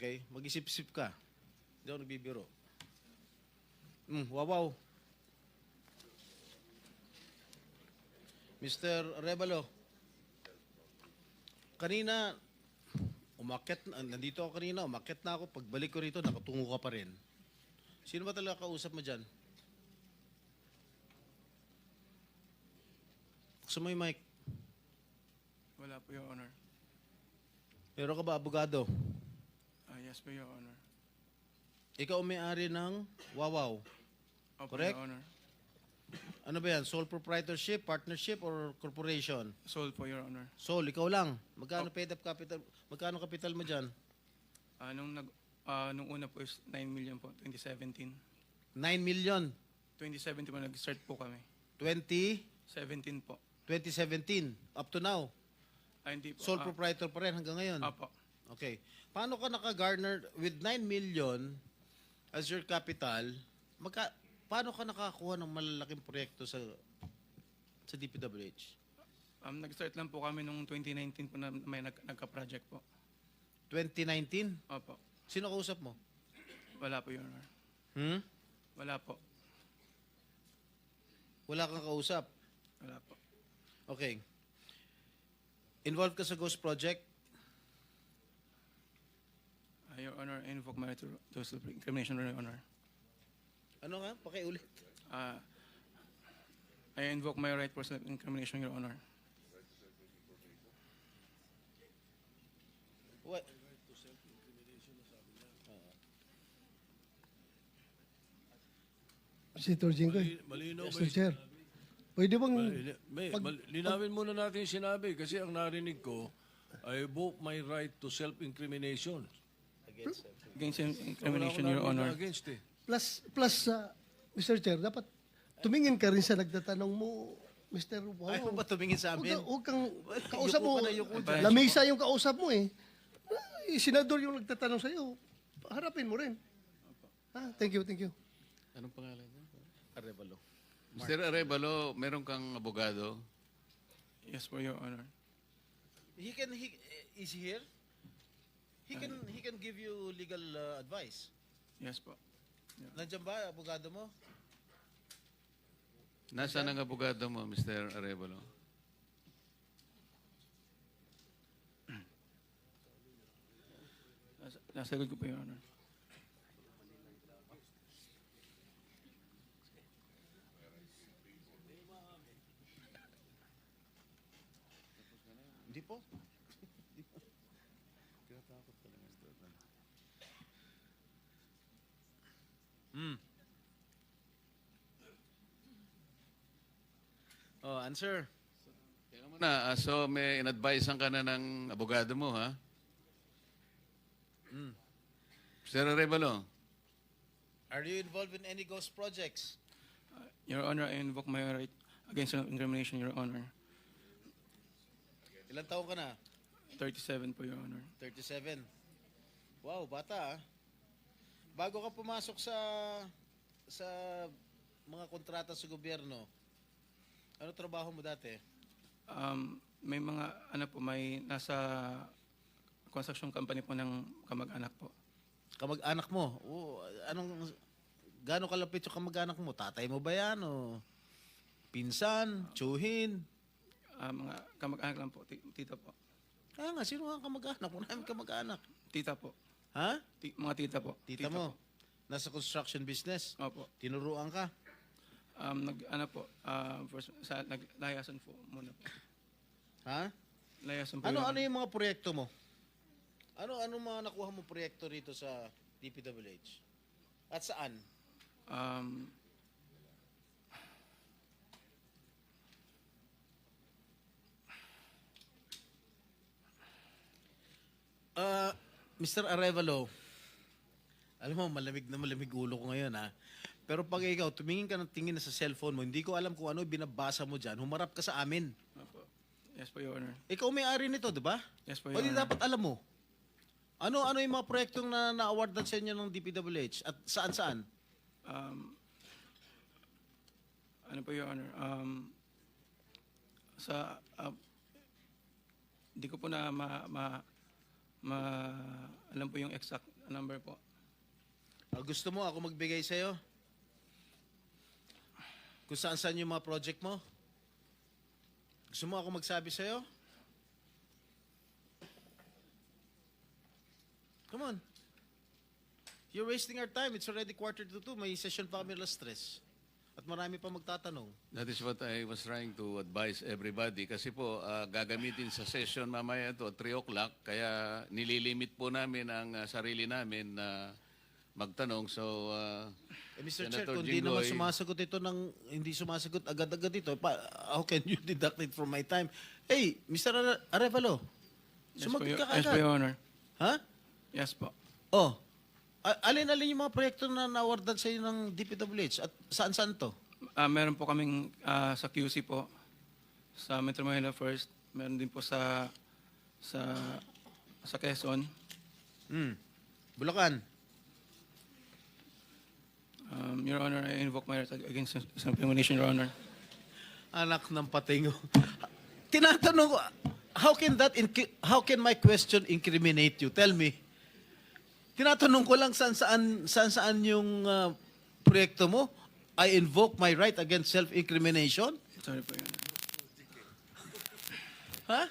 Okay? Mag-isip-isip ka. Hindi ako nagbibiro. Wawaw. Mr. Revalo, kanina, nandito ako kanina, umakyat na ako. Pagbalik ko rito, nakatungo ka pa rin. Sino ba talaga kausap mo dyan? Gusto mo yung mic? Wala po, Your Honor. Meron ka ba abogado? Yes po, Your Honor. Ikaw ang may-ari ng Wawaw. Opo, Correct? Your Honor. Ano ba yan? Sole proprietorship, partnership, or corporation? Sold po, Your Honor. Sole, ikaw lang. Magkano paid up capital? Magkano capital mo dyan? Nung una po is 9 million po, 2017. 9 million. 2017 po, nag-start po kami. 2017. 17 po. Up to now. Hindi po. Sole proprietor pa rin hanggang ngayon. Apo. Okay. Paano ka naka-garner with 9 million as your capital? Paano ka nakakuha ng malalaking proyekto sa DPWH? Nag-start lang po kami nung 2019 po na may nagka-project po. 2019? Opo. Sino kausap mo? Wala po, Your Honor. Wala po. Wala kang kausap? Wala po. Okay. Involved ka sa Ghost Project? Your Honor, I invoke my right to self-incrimination, Your Honor. Ano nga? Pakiulit. I invoke my right for self-incrimination, Your Honor. What? Senator Jinggoy. Malinaw ba Mr. Chair. Pwede bang... linawin muna natin yung sinabi kasi ang narinig ko, I invoke my right to self-incrimination. Against self-incrimination, Wala Your akong Honor. narinig na against eh. Plus, Mr. Chair, dapat tumingin ka rin sa nagtatanong mo, Mr. Wow. Ayaw ba tumingin sa amin? Huwag kang kausap Yuko mo. ka na, yuko dyan. Lamesa yung kausap mo eh. Senador yung nagtatanong sa'yo. Harapin mo rin. Thank you, thank you. Anong pangalan niya? Arevalo. Mr. Arevalo, meron kang abogado? Yes po, Your Honor. Is he here? He can give you legal advice. Yes po. Nandiyan ba abogado mo? Nasaan ang abogado mo, Mr. Arevalo? Nasa likod ko po, Your Honor. Hindi po. Oh, answer. Teka muna, so may in-advisean ka na ng abogado mo, ha? Mr. Arevalo, Are you involved in any ghost projects? Your Honor, I invoke my right against self-incrimination, Your Honor. Ilang taon ka na? 37 po, Your Honor. 37. Wow, bata ah. Bago ka pumasok sa mga kontrata sa gobyerno, ano trabaho mo dati? May mga, may nasa construction company po ng kamag-anak po. Kamag-anak mo? Gaano kalapit yung kamag-anak mo? Tatay mo ba yan? O pinsan? Tsuhin? Mga kamag-anak lang po, tita po. Kaya nga, sino ang kamag-anak? Wala namin kamag-anak. Tita po. Ha? Mga tita po. Tita mo? Po. Nasa construction business? Opo. Tinuruan ka? Naglayasan po muna po. Ha? Layasan po. Ano Your Honor. yung mga proyekto mo? Ano mga nakuha mo proyekto rito sa DPWH? At saan? Mr. Arevalo, alam mo, malamig na malamig ulo ko ngayon ha. Pero pag ikaw, tumingin ka ng tingin na sa cellphone mo, hindi ko alam kung ano binabasa mo dyan, humarap ka sa amin. Opo. Yes po, Your Honor. Ikaw may-ari nito, di ba? Yes po, O Your di Honor. dapat alam mo. Ano yung mga proyektong na-awardan sa inyo ng DPWH? At saan-saan? Ano po, Your Honor? Hindi ko po na alam po yung exact number po. Gusto mo ako magbigay sa'yo? Kung saan yung mga project mo? Gusto mo ako magsabi sa'yo? Come on. You're wasting our time. It's already 1:45. May session pa kami alas 3. At marami pa magtatanong. That is what I was trying to advise everybody. Kasi po, gagamitin sa session mamaya to 3 o'clock. Kaya nililimit po namin ang sarili namin na magtanong. So, Mr. Chair, Senator kung di naman Jinggoy, sumasagot ito hindi sumasagot agad-agad ito, how can you deduct it from my time? Hey, Mr. Arevalo, sumagot ka Yes po, agad. Your Honor. Ha? Yes po. Oh, alin-alin yung mga proyekto na na-awardan sa iyo ng DPWH at saan-saan to? Meron po kaming sa QC po, sa Metro Manila First. Meron din po sa Quezon. Bulacan. Your Honor, I invoke my right against self-incrimination, Your Honor. Anak ng patingo. Tinatanong ko, how can my question incriminate you? Tell me. Tinatanong ko lang saan yung proyekto mo. I invoke my right against self-incrimination? Sorry po, Your Honor. Ha?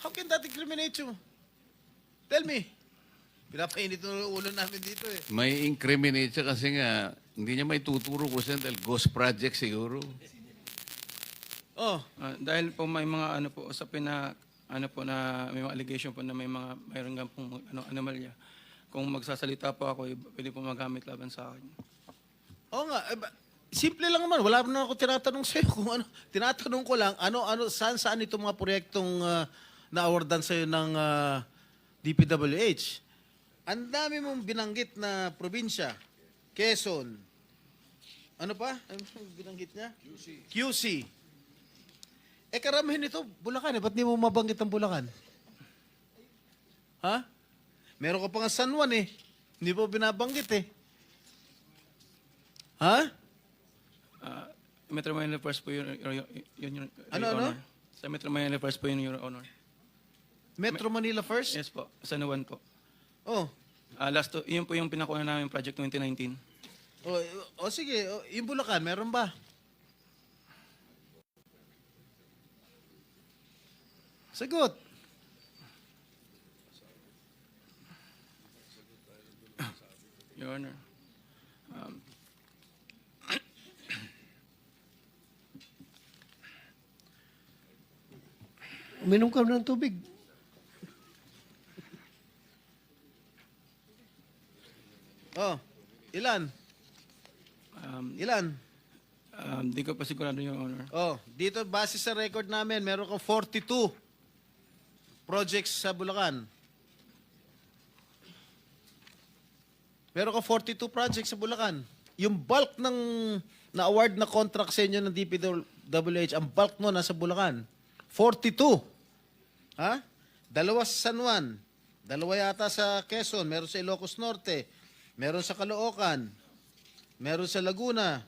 How can that incriminate you? Tell me. Pinapainit ng ulo namin dito eh. may incriminate siya kasi nga, hindi niya may tuturo ko siya dahil ghost project siguro. Oh, Dahil po may mga usapin na na may mga allegation po na mayroon nga pong anomalya. Kung magsasalita po ako, pwede po magamit laban sa akin. oo nga. Simple lang naman. Wala na ako tinatanong sa'yo kung ano. Tinatanong ko lang, saan itong mga proyektong na-awardan sa'yo ng DPWH. Ang dami mong binanggit na probinsya. Quezon. Ano pa? Ano binanggit niya? QC. Karamihan nito, Bulacan. Ba't di mo mabanggit ang Bulacan? Ha? Meron ka pa nga San Juan eh. Hindi mo binabanggit eh. Ha? Metro Manila First po yun, Your Ano? Honor. Sa Metro Manila First po yun, Your Honor. Metro Manila first? Yes po, San Juan po. Oh. Yun po yung pinakuha namin project 2019. Sige. Yung Bulacan, meron ba? Sagot. Your Honor. Uminom ka ng tubig. Oh. Ilan? Ilan? Di ko pa sigurado, Your Honor. Oh, dito base sa record namin, meron ka 42 projects sa Bulacan. Meron ka 42 projects sa Bulacan. Yung bulk ng na-award na contract sa inyo ng DPWH, ang bulk mo nasa Bulacan. 42. Ha? 2 sa San Juan. 2 yata sa Quezon. Meron sa Ilocos Norte. Meron sa Caloocan. Meron sa Laguna.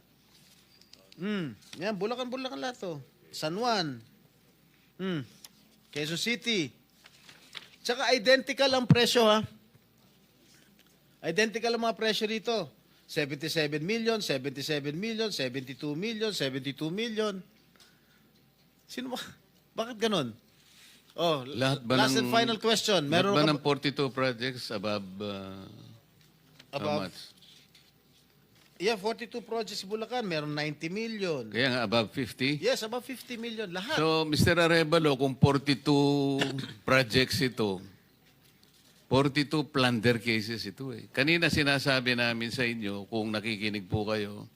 Yan, Bulacan lahat to. San Juan. Quezon City. Tsaka identical ang presyo ha. Identical ang mga presyo dito. 77 million, 77 million, 72 million, 72 million. Sino ba? Bakit ganon? Oh, Lahat ba last ng, and final question. Lahat Meron ba ka ng 42 projects above, how Above? much? Yeah, 42 projects sa Bulacan. Meron 90 million. Kaya nga, above 50? Yes, above 50 million. Lahat. So, Mr. Arevalo, kung 42 projects ito, 42 plunder cases ito eh. Kanina sinasabi namin sa inyo, kung nakikinig po kayo,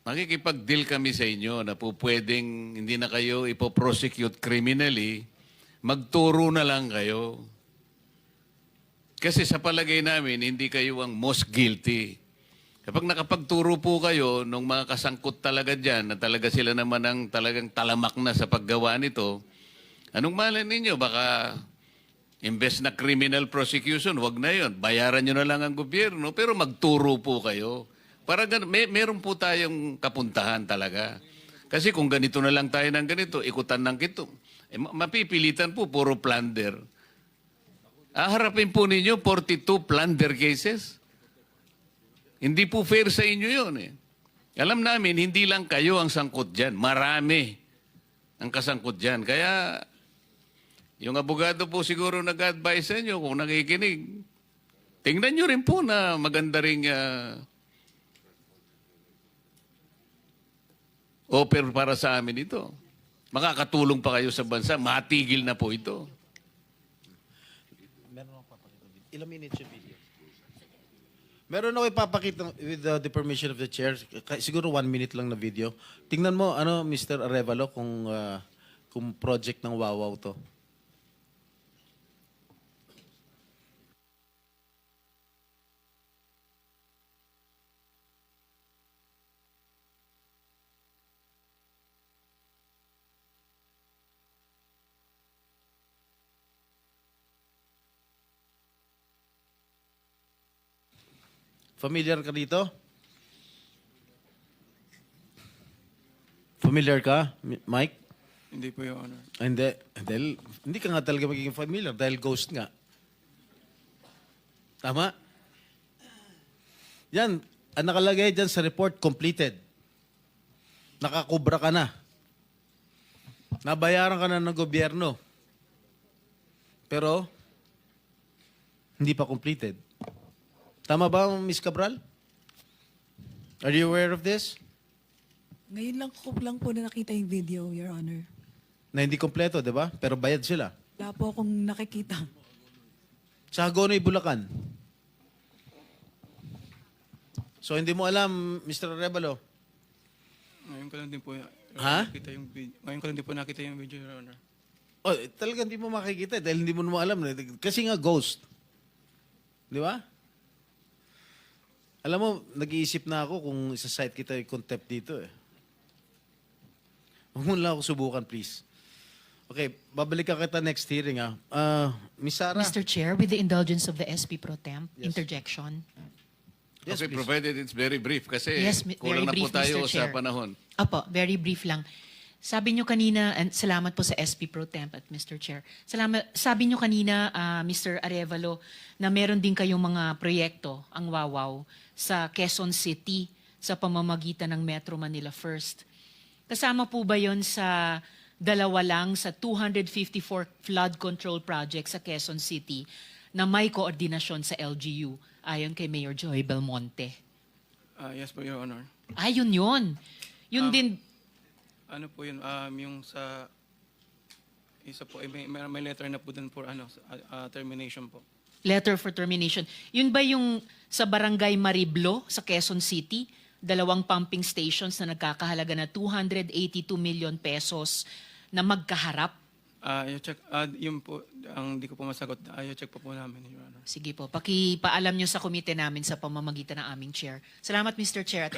makikipag-deal kami sa inyo na po pwedeng hindi na kayo ipoprosecute criminally, magturo na lang kayo. Kasi sa palagay namin, hindi kayo ang most guilty. Kapag nakapagturo po kayo nung mga kasangkot talaga dyan, na talaga sila naman ang talagang talamak na sa paggawa nito, anong malay ninyo? Baka imbes na criminal prosecution, wag na yon. Bayaran nyo na lang ang gobyerno, pero magturo po kayo. Para meron po tayong kapuntahan talaga. Kasi kung ganito na lang tayo ng ganito, ikutan ng kito, mapipilitan po, puro plunder. Harapin po ninyo 42 plunder cases. Hindi po fair sa inyo yun eh. Alam namin, hindi lang kayo ang sangkot dyan. Marami ang kasangkot dyan. Kaya, yung abogado po siguro nag-advise sa inyo kung nakikinig. Tingnan nyo rin po na maganda ring offer para sa amin ito. Makakatulong pa kayo sa bansa. Matigil na po ito. Ilang minutes yung video? Meron ako ipapakita with the permission of the chair. Siguro 1 minute lang na video. Tingnan mo, Mr. Arevalo, kung project ng Wawaw to. Familiar ka dito? Familiar ka, Mike? Hindi po, Your Honor. Hindi. Dahil, hindi ka nga talaga magiging familiar dahil ghost nga. Tama? Yan. Ang nakalagay dyan sa report, completed. Nakakubra ka na. Nabayaran ka na ng gobyerno. Pero, hindi pa completed. Tama ba, Ms. Cabral? Are you aware of this? Ngayon lang po na nakita yung video, Your Honor. Na hindi kompleto, di ba? Pero bayad sila. Wala po akong nakikita. Sa Hagonoy, Bulacan. So, hindi mo alam, Mr. Arevalo. Ngayon ko lang din po Ha? nakita yung video. Ngayon ko lang din po nakita yung video, Your Honor. Oh, talaga hindi mo makikita dahil hindi mo naman alam. Kasi nga ghost. Di ba? Alam mo, nag-iisip na ako kung isa-cite kita yung contempt dito eh. Huwag mo lang ako subukan, please. Okay, babalik ka kita next hearing ah. Miss Sarah. Mr. Chair, with the indulgence of the SP Pro Temp, interjection. Yes, Okay, please. provided it's very brief kasi Yes, kulang very na po brief, tayo Mr. sa Chair. panahon. Opo, very brief lang. Sabi nyo kanina, and salamat po sa SP Pro Temp at Mr. Chair. Sabi nyo kanina, Mr. Arevalo, na meron din kayong mga proyekto, ang Wawaw, sa Quezon City sa pamamagitan ng Metro Manila First. Kasama po ba yon sa dalawa lang sa 254 flood control projects sa Quezon City na may koordinasyon sa LGU ayon kay Mayor Joy Belmonte? Yes po, Your Honor. Ayun yun. Yun din, Ano po yun, yung sa isa po, may letter na po dun for termination po. letter for termination. Yun ba yung sa Barangay Mariblo sa Quezon City? 2 pumping stations na nagkakahalaga na 282 million pesos na magkaharap? I-check, yun po, ang di ko po masagot, i-check po namin, Your Honor. Sige po, pakipaalam nyo sa komite namin sa pamamagitan ng aming chair. Salamat, Mr. Chair. At